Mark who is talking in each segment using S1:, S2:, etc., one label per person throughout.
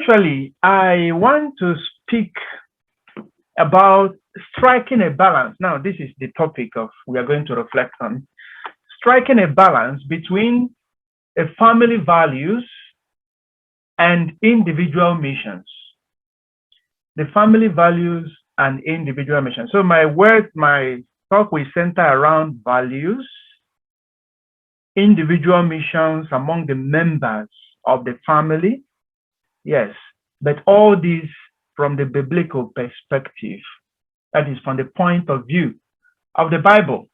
S1: Actually, I want to speak about striking a balance. Now, this is the topic of we are going to reflect on. Striking a balance between a family values and individual missions. The family values and individual missions. So my talk will center around values, individual missions among the members of the family. Yes, but all these from the biblical perspective. That is from the point of view of the Bible.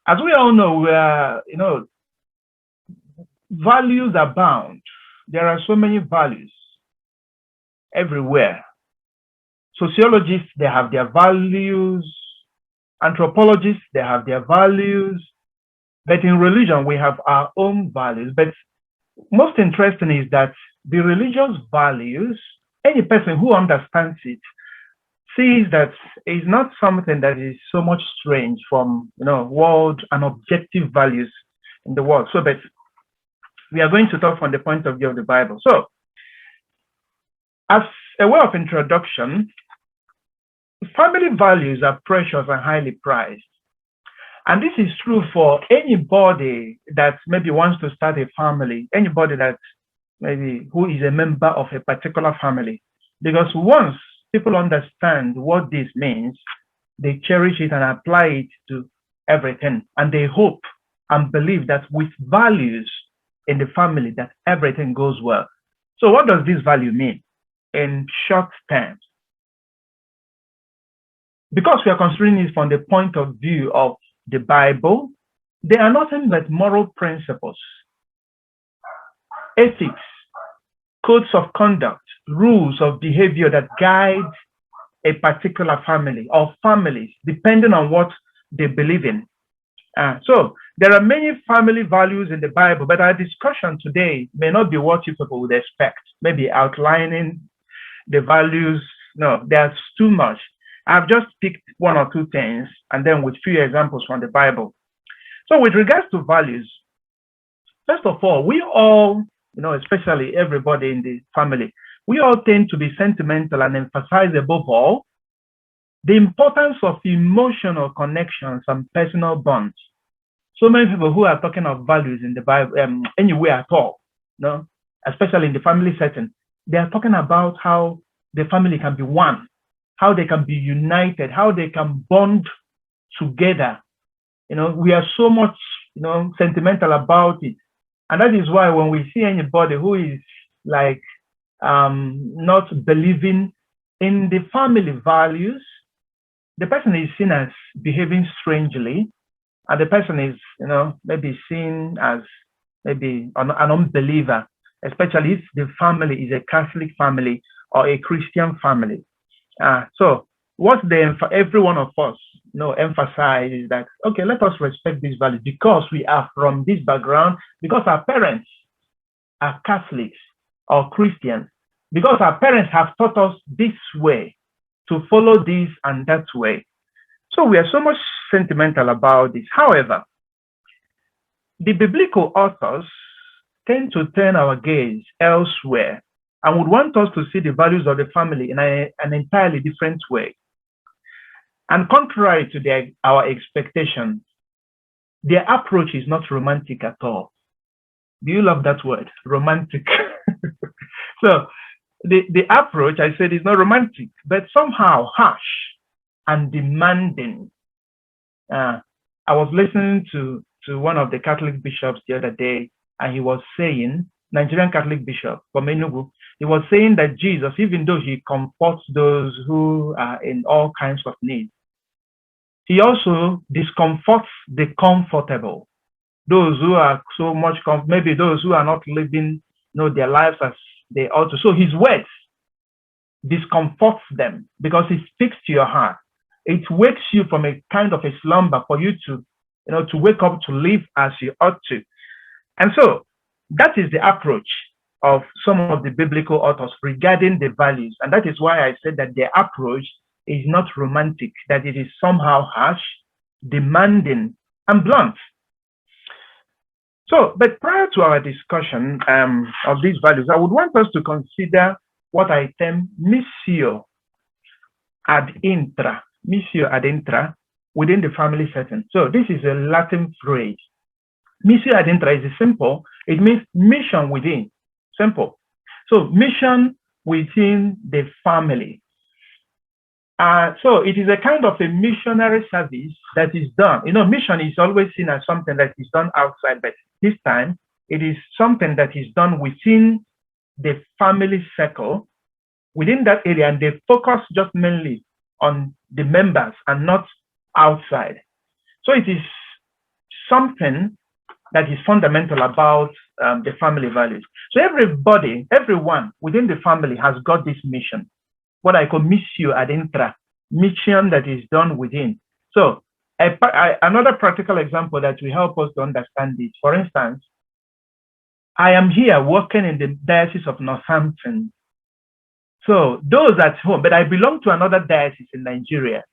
S1: As we all know, values abound. There are so many values everywhere. Sociologists, they have their values. Anthropologists, they have their values. But in religion, we have our own values. But most interesting is that the religious values, any person who understands it, sees that it's not something that is so much strange from world and objective values in the world. So, but we are going to talk from the point of view of the Bible. So, as a way of introduction, family values are precious and highly prized. And this is true for anybody that maybe wants to start a family, anybody that maybe who is a member of a particular family. Because once people understand what this means, they cherish it and apply it to everything. And they hope and believe that with values in the family, that everything goes well. So what does this value mean in short terms? Because we are considering it from the point of view of the Bible, they are nothing but moral principles, ethics, codes of conduct, rules of behavior that guide a particular family or families, depending on what they believe in. So there are many family values in the Bible, but our discussion today may not be what you people would expect, maybe outlining the values. No, there's too much. I've just picked one or two things, and then with few examples from the Bible. So with regards to values, first of all, we all, especially everybody in the family, we all tend to be sentimental and emphasize above all the importance of emotional connections and personal bonds. So many people who are talking of values in the Bible, anywhere at all, especially in the family setting, they are talking about how the family can be one, how they can be united, how they can bond together. We are so much, sentimental about it. And that is why when we see anybody who is like not believing in the family values, the person is seen as behaving strangely, and the person is, maybe seen as maybe an unbeliever, especially if the family is a Catholic family or a Christian family. So what every one of us emphasize is that, okay, let us respect these values because we are from this background, because our parents are Catholics or Christians, because our parents have taught us this way to follow this and that way. So we are so much sentimental about this. However, the biblical authors tend to turn our gaze elsewhere and would want us to see the values of the family in an entirely different way. And contrary to our expectations, their approach is not romantic at all. Do you love that word, romantic? So the approach, I said, is not romantic, but somehow harsh and demanding. I was listening to one of the Catholic bishops the other day, and he was saying, Nigerian Catholic bishop from Enugu, he was saying that Jesus, even though he comforts those who are in all kinds of need, he also discomforts the comfortable, those who are so much, maybe those who are not living their lives as they ought to. So his words discomforts them because it speaks to your heart. It wakes you from a kind of a slumber for you to, to wake up to live as you ought to. And so that is the approach of some of the biblical authors regarding the values. And that is why I said that their approach is not romantic, that it is somehow harsh, demanding, and blunt. So, but prior to our discussion of these values, I would want us to consider what I term missio ad intra, within the family setting. So this is a Latin phrase. Missio ad intra is simple. It means mission within. Simple. So mission within the family. So it is a kind of a missionary service that is done. Mission is always seen as something that is done outside, but this time it is something that is done within the family circle, within that area, and they focus just mainly on the members and not outside. So it is something that is fundamental about the family values. So everyone within the family has got this mission, what I call missio ad intra, mission that is done within. So another practical example that will help us to understand this. For instance, I am here working in the Diocese of Northampton. So those at home, but I belong to another diocese in Nigeria.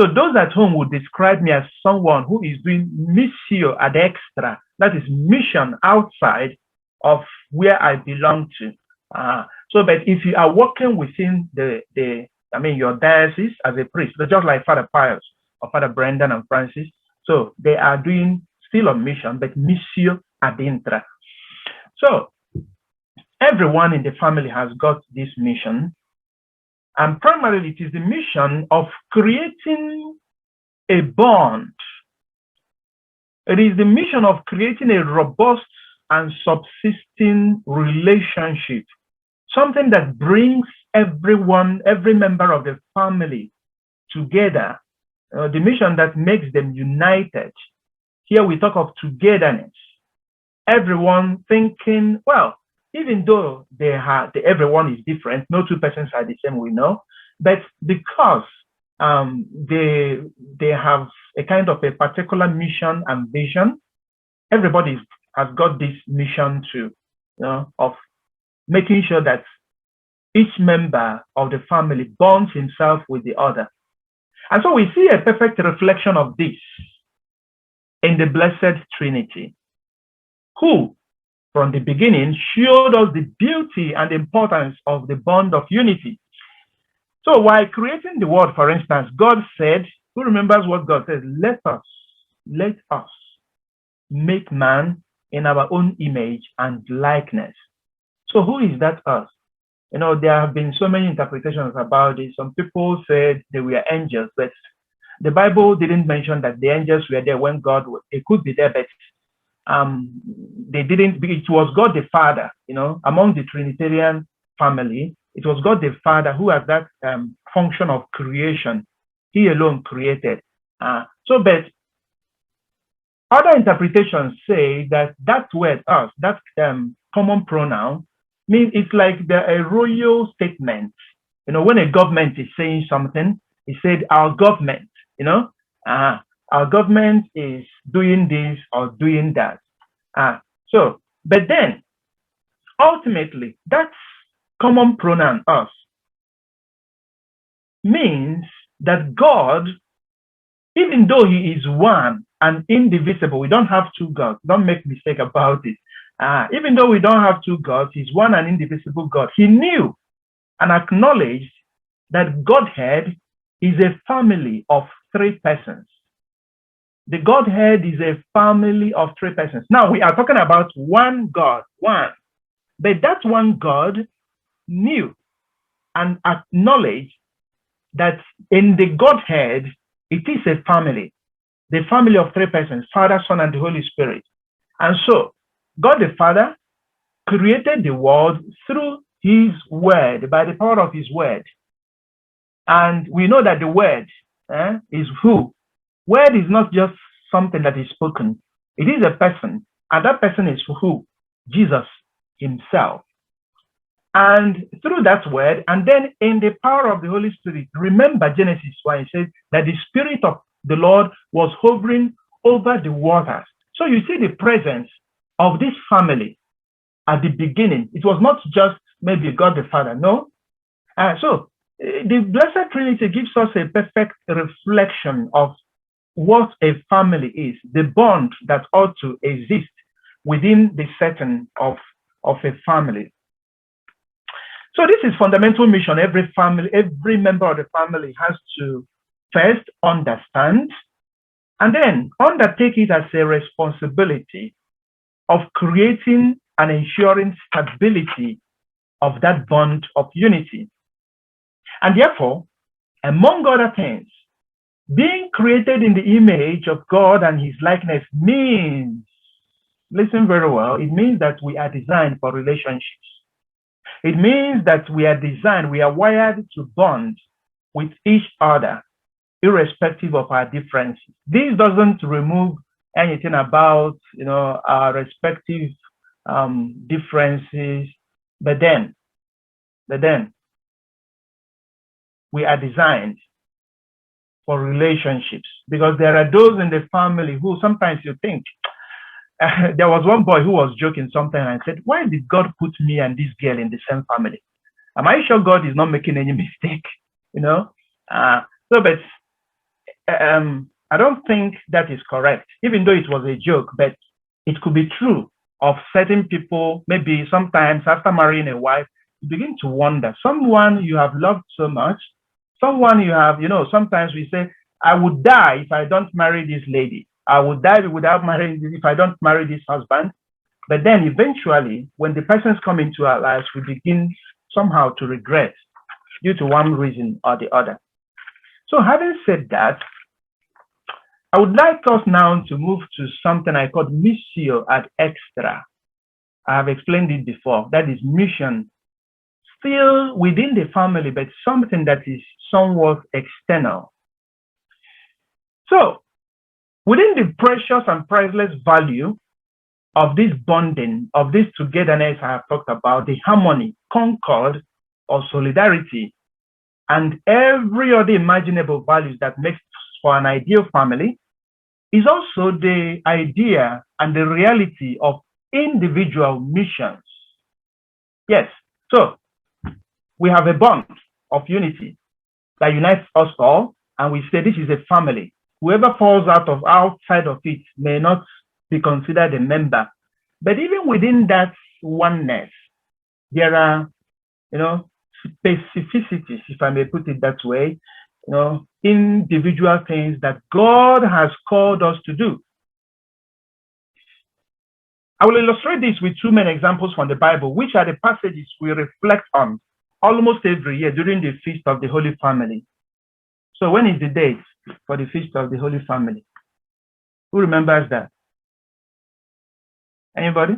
S1: So those at home would describe me as someone who is doing missio ad extra, that is mission outside of where I belong to. But if you are working within your diocese as a priest, just like Father Pius or Father Brendan and Francis, so they are doing still on mission, but missio ad intra. So everyone in the family has got this mission, and primarily it is the mission of creating a bond. It is the mission of creating a robust and subsisting relationship, something that brings everyone, every member of the family together, the mission that makes them united. Here we talk of togetherness. Everyone thinking, well, even though everyone is different, no two persons are the same, we know, but because they have a kind of a particular mission and vision, everybody has got this mission of making sure that each member of the family bonds himself with the other. And so we see a perfect reflection of this in the Blessed Trinity, who from the beginning showed us the beauty and importance of the bond of unity. So while creating the world, for instance, God said, who remembers what God said? Let us make man in our own image and likeness. So who is that us? There have been so many interpretations about it. Some people said they were angels, but the Bible didn't mention that the angels were there when God was. It could be there, but they didn't. It was God the Father, among the Trinitarian family. It was God the Father who has that function of creation. He alone created. But other interpretations say that word us, that common pronoun, means it's like a royal statement. When a government is saying something, it said our government. Our government is doing this or doing that. But then, ultimately, that common pronoun, us, means that God, even though he is one and indivisible, we don't have two gods. Don't make mistake about it. Even though we don't have two gods, he's one and indivisible God. He knew and acknowledged that Godhead is a family of three persons. The Godhead is a family of three persons. Now, we are talking about one God, one. But that one God knew and acknowledged that in the Godhead, it is a family, the family of three persons, Father, Son, and the Holy Spirit. And so, God the Father created the world through his word, by the power of his word. And we know that the word is who? Word is not just something that is spoken. It is a person, and that person is who? Jesus himself. And through that word, and then in the power of the Holy Spirit, remember Genesis 1, it says that the Spirit of the Lord was hovering over the waters. So you see the presence of this family at the beginning. It was not just maybe God the Father, no. So the Blessed Trinity gives us a perfect reflection of what a family is, the bond that ought to exist within the setting of a family. So this is fundamental mission. Every family, every member of the family has to first understand and then undertake it as a responsibility of creating and ensuring stability of that bond of unity. And therefore, among other things, being created in the image of God and his likeness means, listen very well, it means that we are designed for relationships. It means that we are designed, we are wired to bond with each other, irrespective of our differences. This doesn't remove anything about, our respective differences, but then we are designed for relationships, because there are those in the family who sometimes you think, there was one boy who was joking sometimes and said, why did God put me and this girl in the same family? Am I sure God is not making any mistake? I don't think that is correct, even though it was a joke, but it could be true of certain people. Maybe sometimes after marrying a wife, you begin to wonder, someone you have loved so much, someone you have, sometimes we say, I would die if I don't marry this lady. I would die without marrying this if I don't marry this husband. But then eventually, when the persons come into our lives, we begin somehow to regret due to one reason or the other. So having said that, I would like us now to move to something I call missio ad extra. I have explained it before. That is mission, still within the family, but something that is somewhat external. So, within the precious and priceless value of this bonding, of this togetherness I have talked about, the harmony, concord, or solidarity, and every other imaginable values that makes for an ideal family, is also the idea and the reality of individual missions. Yes, so we have a bond of unity that unites us all, and we say this is a family. Whoever falls outside of it may not be considered a member. But even within that oneness, there are, specificities, if I may put it that way, individual things that God has called us to do. I will illustrate this with two main examples from the Bible, which are the passages we reflect on almost every year during the Feast of the Holy Family. So when is the date for the Feast of the Holy Family? Who remembers that? Anybody?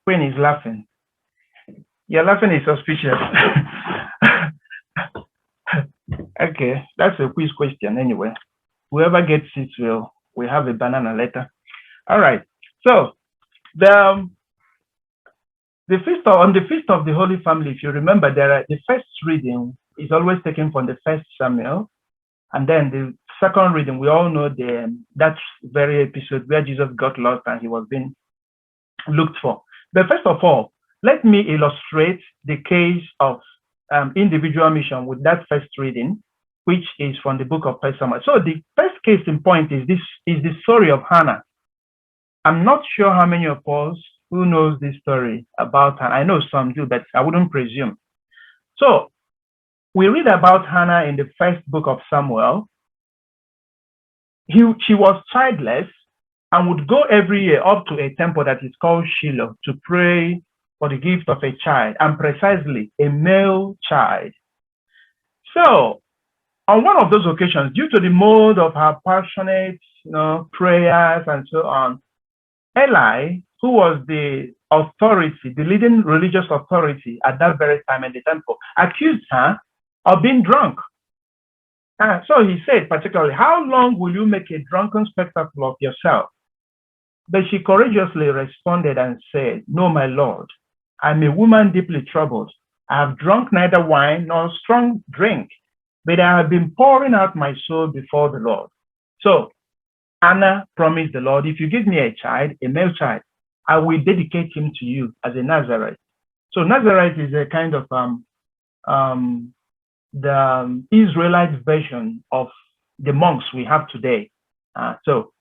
S1: Queen is laughing. Your laughing is suspicious. Okay, that's a quiz question anyway. Whoever gets it will have a banana later. All right. So on the Feast of the Holy Family, if you remember, the first reading is always taken from the 1st Samuel, and then the second reading, we all know that very episode where Jesus got lost and he was being looked for. But first of all, let me illustrate the case of individual mission with that first reading, which is from the book of 1 Samuel. So the first case in point is the story of Hannah. I'm not sure how many of us who knows this story about Hannah. I know some do, but I wouldn't presume. So we read about Hannah in the first book of Samuel. She was childless and would go every year up to a temple that is called Shiloh to pray for the gift of a child, and precisely a male child. So on one of those occasions, due to the mode of her passionate, prayers and so on, Eli, who was the authority, the leading religious authority at that very time in the temple, accused her of being drunk. So he said particularly, how long will you make a drunken spectacle of yourself? But she courageously responded and said, no, my Lord, I'm a woman deeply troubled. I have drunk neither wine nor strong drink, but I have been pouring out my soul before the Lord. So Anna promised the Lord, if you give me a child, a male child, I will dedicate him to you as a Nazarite. So Nazarite is a kind of the Israelite version of the monks we have today. So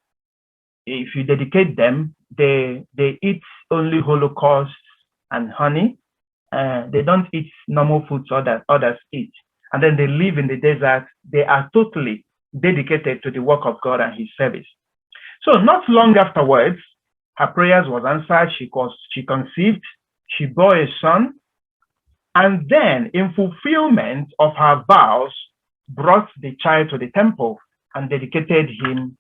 S1: if you dedicate them, they eat only Holocaust and honey, They don't eat normal foods that others eat. And then they live in the desert. They are totally dedicated to the work of God and his service. So not long afterwards, her prayers was answered. She conceived. She bore a son. And then, in fulfillment of her vows, brought the child to the temple and dedicated him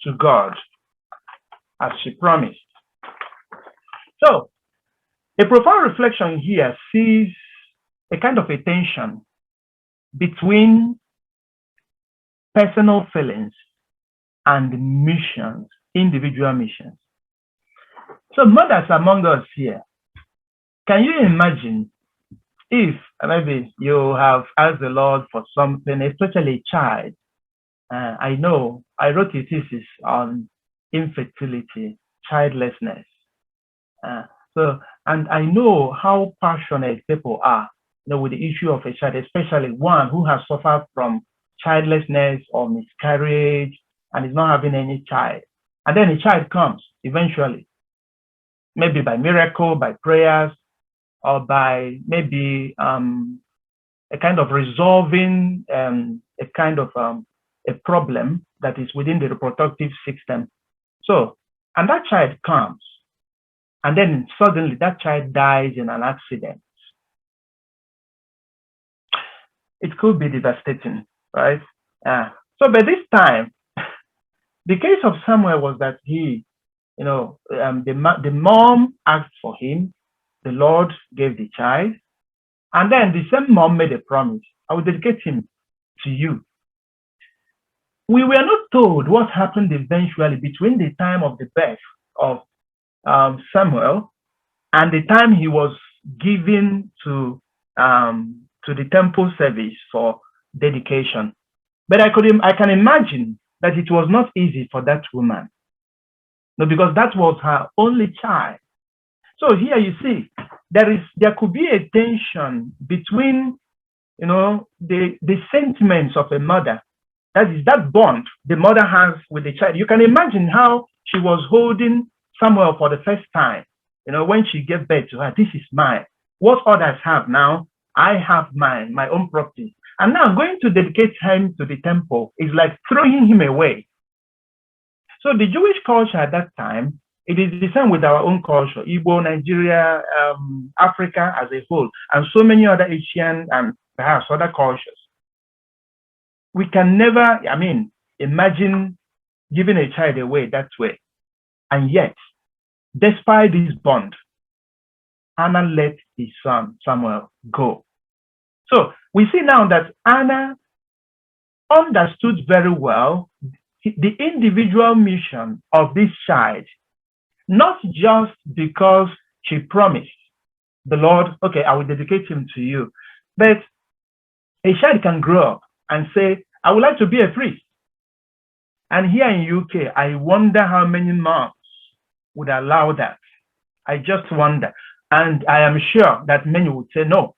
S1: to God, as she promised. So, a profound reflection here sees a kind of a tension between personal feelings and missions, individual missions. So, mothers among us here, can you imagine if maybe you have asked the Lord for something, especially a child? I know I wrote a thesis on infertility, childlessness. And I know how passionate people are, with the issue of a child, especially one who has suffered from childlessness or miscarriage and is not having any child. And then a child comes eventually, maybe by miracle, by prayers, or by maybe a kind of resolving a kind of a problem that is within the reproductive system. So, and that child comes, and then suddenly that child dies in an accident. It could be devastating, right? So by this time, the case of Samuel was that he, the mom asked for him, the Lord gave the child, and then the same mom made a promise: I will dedicate him to you. We were not told what happened eventually between the time of the birth of Samuel and the time he was given to the temple service for dedication. But I can imagine that it was not easy for that woman, because that was her only child. So here you see, there could be a tension between, the sentiments of a mother. That is that bond the mother has with the child. You can imagine how she was holding Samuel for the first time, when she gave birth to her. This is mine. What others have now, I have mine, my own property. And now going to dedicate him to the temple is like throwing him away. So the Jewish culture at that time, it is the same with our own culture, Igbo, Nigeria, Africa as a whole, and so many other Asian and perhaps other cultures. We can never, imagine giving a child away that way. And yet, despite this bond, Anna let his son Samuel go. So we see now that Anna understood very well the individual mission of this child, not just because she promised the Lord, okay, I will dedicate him to you, but a child can grow up and say, I would like to be a priest. And here in UK, I wonder how many moms would allow that. I just wonder. And I am sure that many would say no.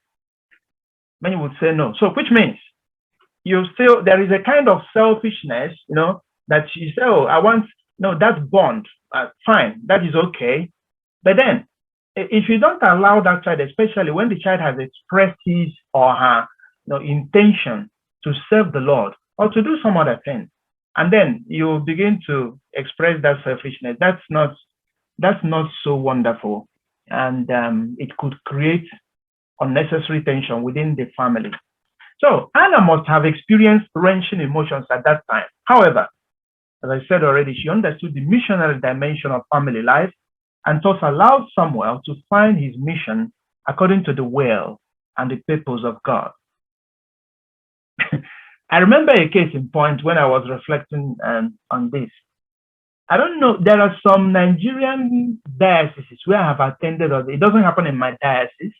S1: Many would say no. So which means there is a kind of selfishness, that you say, oh, I want, that bond, fine, that is okay. But then if you don't allow that child, especially when the child has expressed his or her intention to serve the Lord or to do some other thing, and then you begin to express that selfishness, that's not so wonderful. And it could create unnecessary tension within the family. So Anna must have experienced wrenching emotions at that time. However, as I said already, she understood the missionary dimension of family life and thus allowed Samuel to find his mission according to the will and the purpose of God. I remember a case in point when I was reflecting on this. I don't know, there are some Nigerian dioceses where I have attended, or it doesn't happen in my diocese,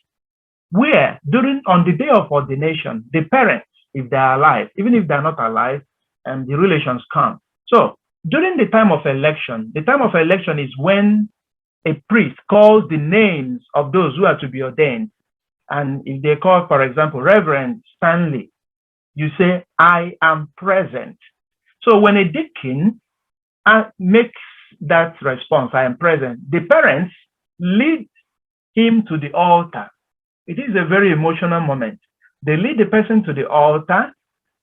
S1: where on the day of ordination, the parents, if they are alive, even if they're not alive, the relations come. So during the time of election is when a priest calls the names of those who are to be ordained. And if they call, for example, Reverend Stanley, you say, I am present. So when a deacon makes that response, I am present, the parents lead him to the altar It is a very emotional moment. They lead the person to the altar,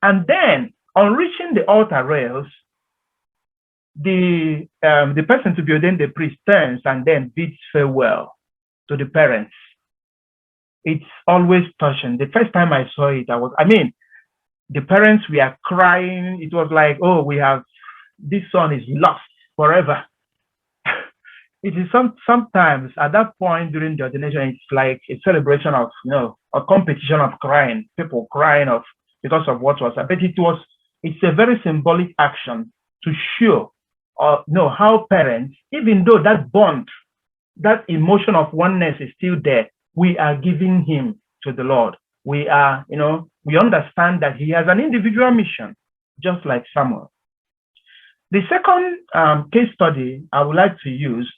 S1: and then on reaching the altar rails, the person to be ordained the priest turns and then bids farewell to the parents. It's always touching. The first time I saw it, the parents were crying. It was like, oh, this son is lost forever. It is sometimes at that point during the ordination, it's like a celebration of, a competition of crying, people crying because of what was. But it's a very symbolic action to show, how parents, even though that bond, that emotion of oneness is still there, we are giving him to the Lord. We are, we understand that he has an individual mission, just like Samuel. The second case study I would like to use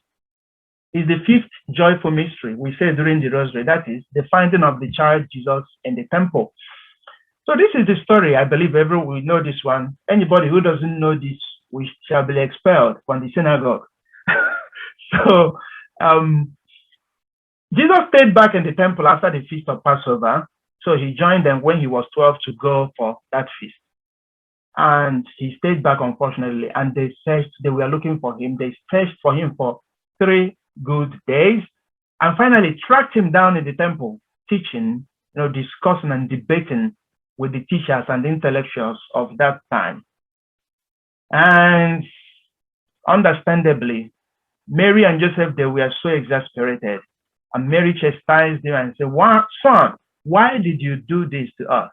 S1: is the fifth joyful mystery we say during the Rosary, that is the finding of the child Jesus in the temple. So this is the story. I believe everyone will know this one. Anybody who doesn't know this, we shall be expelled from the synagogue. So Jesus stayed back in the temple after the feast of Passover. So he joined them when he was 12 to go for that feast. And he stayed back, unfortunately, and they were looking for him. They searched for him for 3 good days, and finally tracked him down in the temple, teaching, discussing and debating with the teachers and the intellectuals of that time. And understandably, Mary and Joseph, they were so exasperated. And Mary chastised him and said, son, why did you do this to us?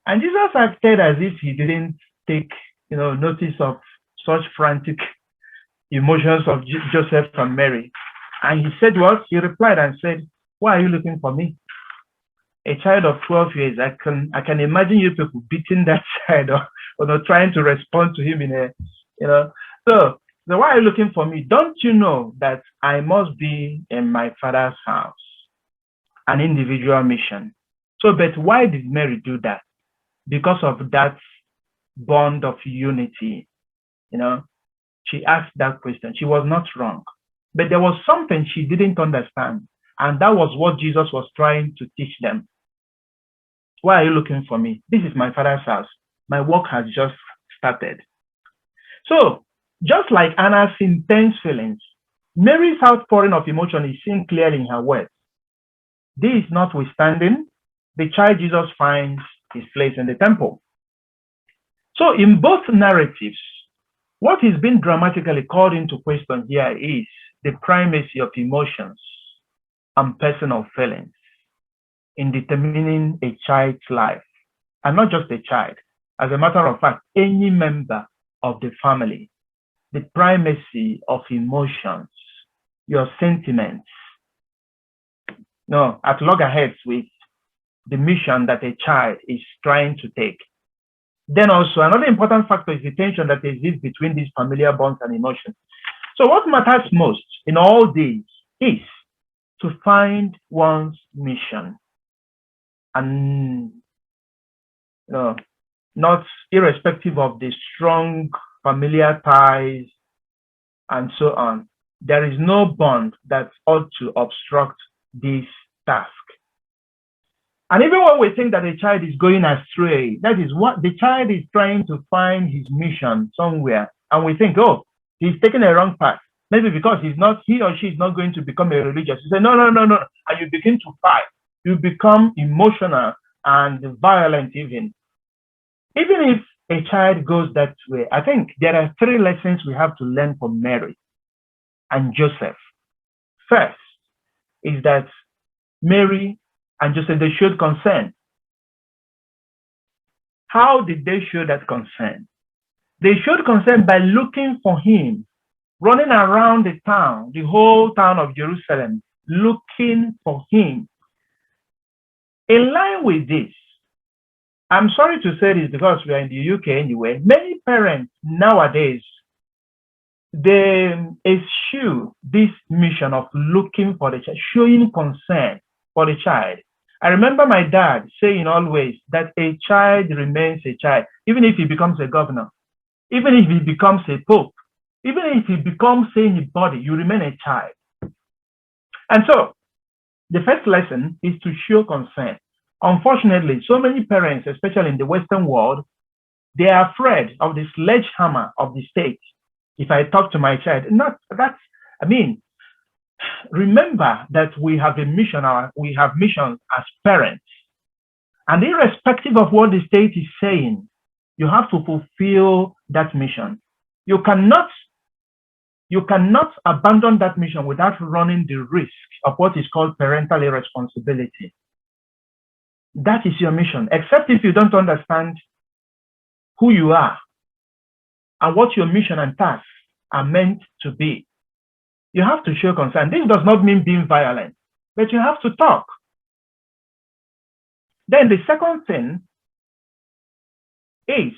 S1: And Jesus acted as if he didn't take, notice of such frantic emotions of Joseph and Mary. And he said what? He replied and said, why are you looking for me? A child of 12 years, I can imagine you people beating that child or trying to respond to him in a, So why are you looking for me? Don't you know that I must be in my Father's house? An individual mission. So, but why did Mary do that? Because of that bond of unity, she asked that question. She was not wrong, but there was something she didn't understand, and that was what Jesus was trying to teach them. Why are you looking for me? This is my Father's house. My work has just started. So, just like Anna's intense feelings, Mary's outpouring of emotion is seen clearly in her words. This notwithstanding, the child Jesus finds his place in the temple. So in both narratives, what is being dramatically called into question here is the primacy of emotions and personal feelings in determining a child's life, and not just a child. As a matter of fact, any member of the family, the primacy of emotions, your sentiments, at loggerheads with the mission that a child is trying to take. Then also, another important factor is the tension that exists between these familiar bonds and emotions. So what matters most in all these is to find one's mission, and not irrespective of the strong familiar ties and so on. There is no bond that ought to obstruct this task. And even when we think that a child is going astray, that is what the child is trying to find his mission somewhere. And we think, oh, he's taking a wrong path. Maybe because he or she is not going to become a religious. You say, no. And you begin to fight. You become emotional and violent even. Even if a child goes that way, I think there are 3 lessons we have to learn from Mary and Joseph. First is that Mary and Joseph, they showed concern. How did they show that concern? They showed concern by looking for him, running around the town, the whole town of Jerusalem, looking for him. In line with this, I'm sorry to say this because we are in the UK anyway, many parents nowadays, they eschew this mission of looking for the child, showing concern for the child. I remember my dad saying always that a child remains a child, even if he becomes a governor, even if he becomes a pope, even if he becomes anybody, you remain a child. And so The first lesson is to show concern. Unfortunately, so many parents, especially in the Western world, they are afraid of the sledgehammer of the state. If I talk to my child, remember that we have a mission, we have missions as parents. And irrespective of what the state is saying, you have to fulfill that mission. You cannot abandon that mission without running the risk of what is called parental irresponsibility. That is your mission, except if you don't understand who you are and what your mission and tasks are meant to be. You have to show concern. This does not mean being violent, but you have to talk. Then the second thing is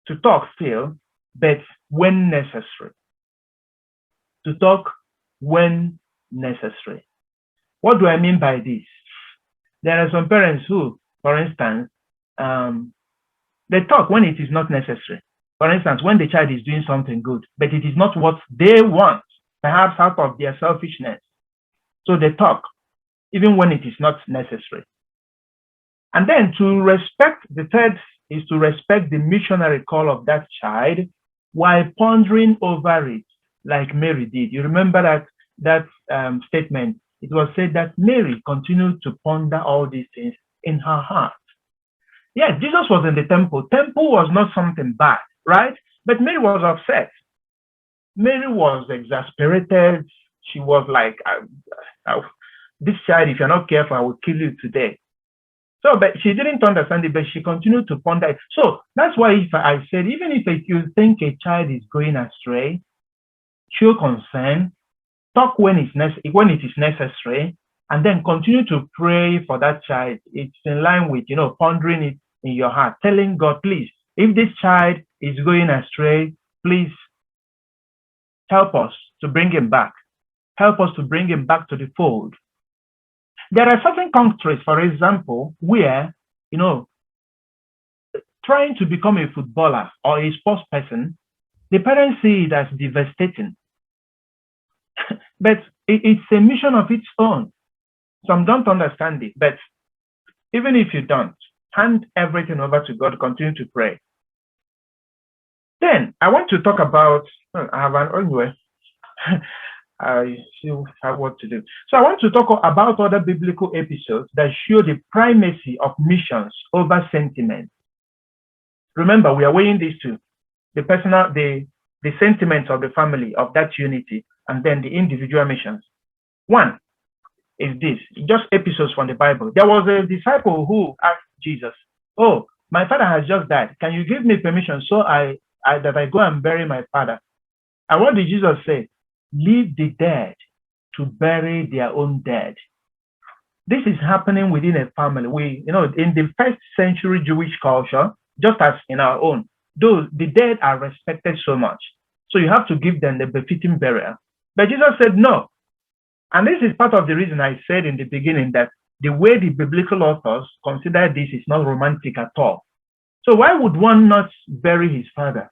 S1: to talk still, but when necessary. To talk when necessary. What do I mean by this? There are some parents who, for instance, they talk when it is not necessary. For instance, when the child is doing something good, but it is not what they want, perhaps out of their selfishness. So they talk, even when it is not necessary. And then to respect, the third is to respect the missionary call of that child while pondering over it, like Mary did. You remember that statement? It was said that Mary continued to ponder all these things in her heart. Yes, Jesus was in the temple. Temple was not something bad, right? But Mary was upset. Mary was exasperated. She was like, this child, if you're not careful, I will kill you today. So, but she didn't understand it, but she continued to ponder it. So that's why I said, even if you think a child is going astray, show concern, talk when it is necessary, and then continue to pray for that child. It's in line with, pondering it in your heart, telling God, please, if this child is going astray, please help us to bring him back. Help us to bring him back to the fold. There are certain countries, for example, where, trying to become a footballer or a sports person, the parents see it as devastating. But it's a mission of its own. Some don't understand it, but even if you don't, hand everything over to God, continue to pray. Then I want to talk about, I still have what to do. So I want to talk about other biblical episodes that show the primacy of missions over sentiment. Remember, we are weighing these two, the personal, the sentiments of the family, of that unity, and then the individual missions. One is this, just episodes from the Bible. There was a disciple who asked Jesus, "Oh, my father has just died. Can you give me permission so that I go and bury my father?" And what did Jesus say? Leave the dead to bury their own dead. This is happening within a family. In the first century Jewish culture, just as in our own, the dead are respected so much. So you have to give them the befitting burial. But Jesus said no. And this is part of the reason I said in the beginning that the way the biblical authors consider this is not romantic at all. So why would one not bury his father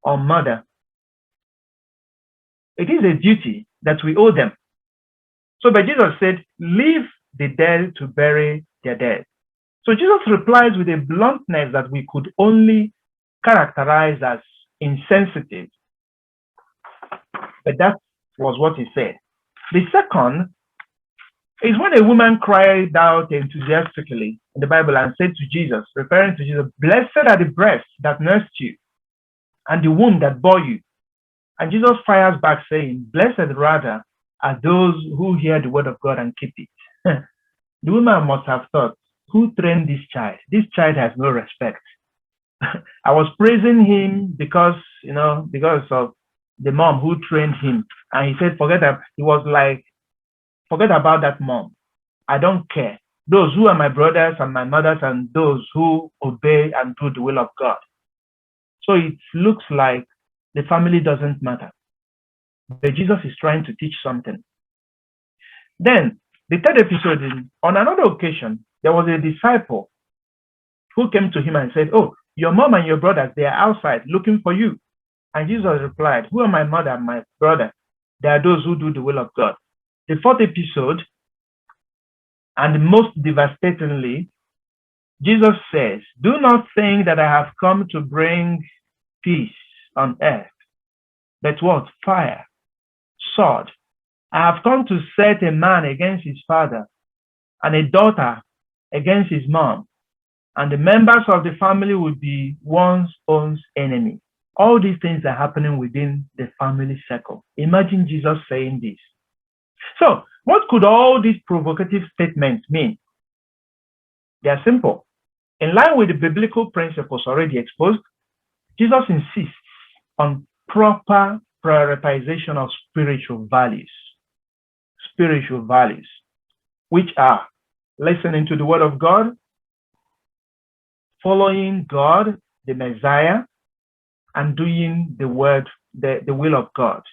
S1: or mother? It is a duty that we owe them. So but Jesus said, leave the dead to bury their dead. So Jesus replies with a bluntness that we could only characterize as insensitive. But that was what he said. The second is when a woman cried out enthusiastically in the Bible and said to Jesus, referring to Jesus, "Blessed are the breasts that nursed you and the womb that bore you." And Jesus fires back saying, "Blessed rather are those who hear the word of God and keep it." The woman must have thought, who trained this child? This child has no respect. I was praising him because of the mom who trained him. And he said, forget about that mom. I don't care. Those who are my brothers and my mothers and those who obey and do the will of God. So it looks like the family doesn't matter. But Jesus is trying to teach something. Then, the third episode, on another occasion, there was a disciple who came to him and said, "Oh, your mom and your brothers, they are outside looking for you." And Jesus replied, "Who are my mother and my brother? They are those who do the will of God." the fourth episode, and most devastatingly, Jesus says, "Do not think that I have come to bring peace on earth, but what? Fire, sword. I have come to set a man against his father, and a daughter against his mom, and the members of the family will be one's own enemy." All these things are happening within the family circle. Imagine Jesus saying this. So, what could all these provocative statements mean? They are simple. In line with the biblical principles already exposed, Jesus insists on proper prioritization of spiritual values, which are listening to the word of God, following God, the Messiah, and doing the will of God.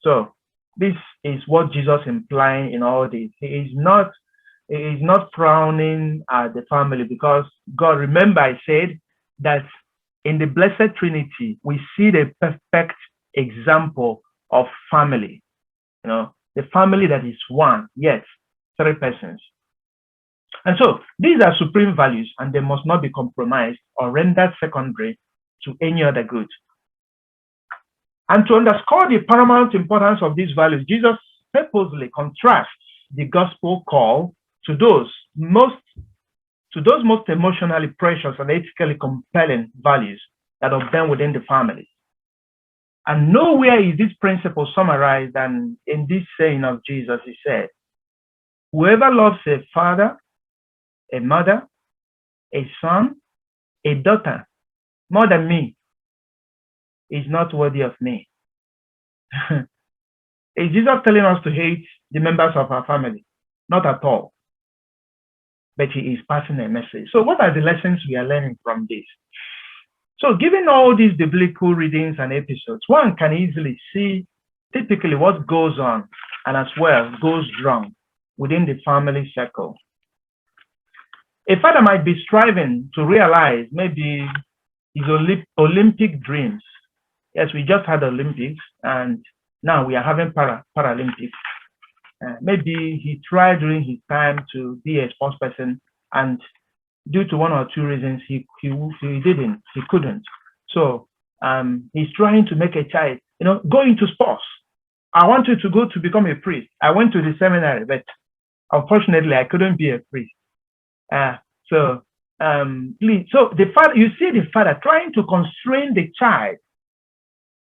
S1: So this is what Jesus implying in all this. He is not frowning at the family, because God, remember I said that in the Blessed Trinity, we see the perfect example of family. The family that is one, yet 3 persons. And so these are supreme values, and they must not be compromised or rendered secondary to any other good. And to underscore the paramount importance of these values, Jesus purposely contrasts the gospel call to those most emotionally precious and ethically compelling values that obtain within the family. And nowhere is this principle summarized than in this saying of Jesus. He said, "Whoever loves a father, a mother, a son, a daughter more than me is not worthy of me." Is Jesus telling us to hate the members of our family? Not at all. But he is passing a message. So what are the lessons we are learning from this? So given all these biblical readings and episodes, one can easily see typically what goes on and as well goes wrong within the family circle. A father might be striving to realize maybe his Olympic dreams. Yes, we just had Olympics, and now we are having Paralympics. Maybe he tried during his time to be a sports person, and due to 1 or 2 reasons, he couldn't. So he's trying to make a child, go into sports. I wanted to go to become a priest. I went to the seminary, but unfortunately, I couldn't be a priest. So the father, you see the father trying to constrain the child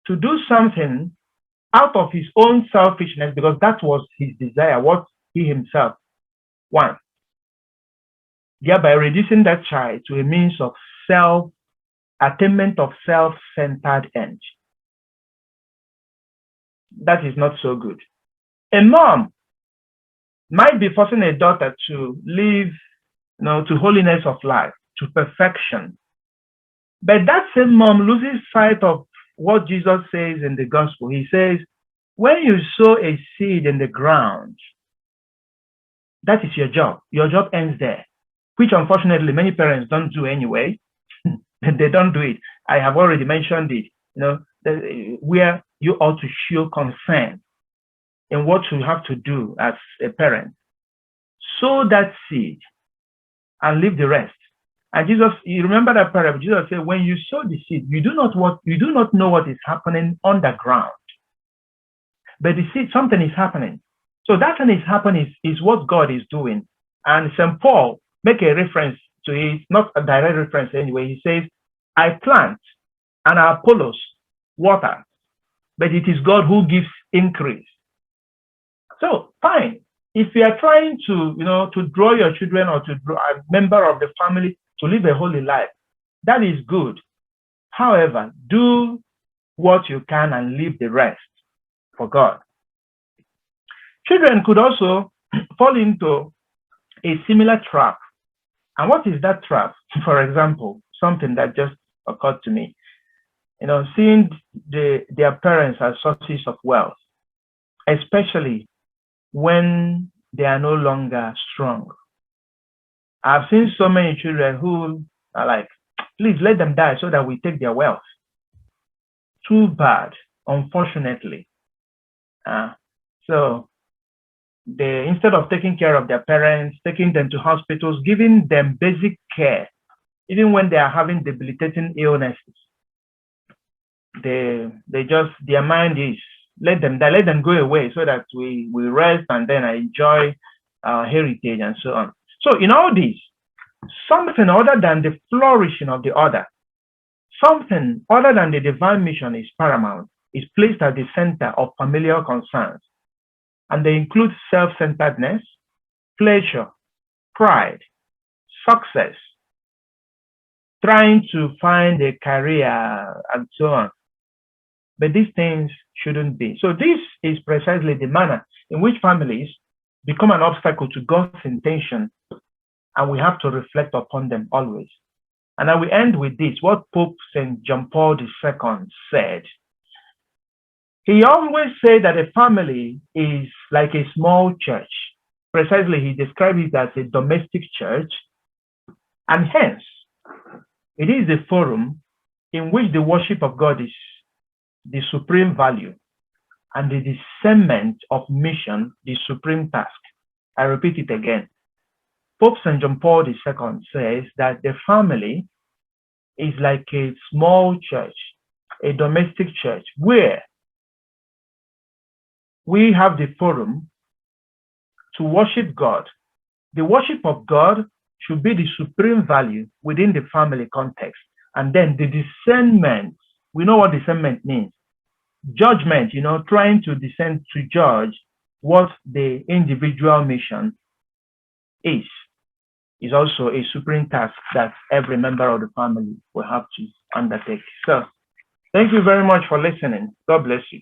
S1: to do something out of his own selfishness, because that was his desire, what he himself wants, thereby reducing that child to a means of attainment of self-centered ends. That is not so good. A mom might be forcing a daughter to live, to holiness of life, to perfection. But that same mom loses sight of what Jesus says in the gospel. He says, when you sow a seed in the ground, that is your job. Your job ends there, which unfortunately many parents don't do anyway. They don't do it. I have already mentioned it, where you ought to show concern in what you have to do as a parent. Sow that seed and leave the rest. And Jesus, you remember that parable? Jesus said, when you sow the seed, you do not know what is happening underground. But the seed, something is happening. So that thing is happening is what God is doing. And St. Paul make a reference to it, not a direct reference anyway. He says, I plant and Apollos water, but it is God who gives increase. So fine. If you are trying to draw your children or to draw a member of the family to live a holy life, that is good. However, do what you can and leave the rest for God. Children could also fall into a similar trap. And what is that trap? For example, something that just occurred to me, seeing their parents as sources of wealth, especially when they are no longer strong. I've seen so many children who are like, please let them die so that we take their wealth. Too bad, unfortunately. So instead of taking care of their parents, taking them to hospitals, giving them basic care, even when they are having debilitating illnesses, they just, their mind is, let them go away so that we rest and then enjoy our heritage and so on. So in all this, something other than the flourishing of the other, something other than the divine mission is paramount, is placed at the center of familial concerns. And they include self-centeredness, pleasure, pride, success, trying to find a career, and so on. But these things shouldn't be. So this is precisely the manner in which families become an obstacle to God's intention, and we have to reflect upon them always. And I will end with this, what Pope St. John Paul II said. He always said that a family is like a small church. Precisely, he described it as a domestic church, and hence, it is a forum in which the worship of God is the supreme value, and the discernment of mission the supreme task. I repeat it again. Pope St. John Paul II says that the family is like a small church, a domestic church, where we have the forum to worship God. The worship of God should be the supreme value within the family context. And then the discernment, we know what discernment means. Judgment, trying to discern, to judge what the individual mission is also a supreme task that every member of the family will have to undertake. So, thank you very much for listening. God bless you.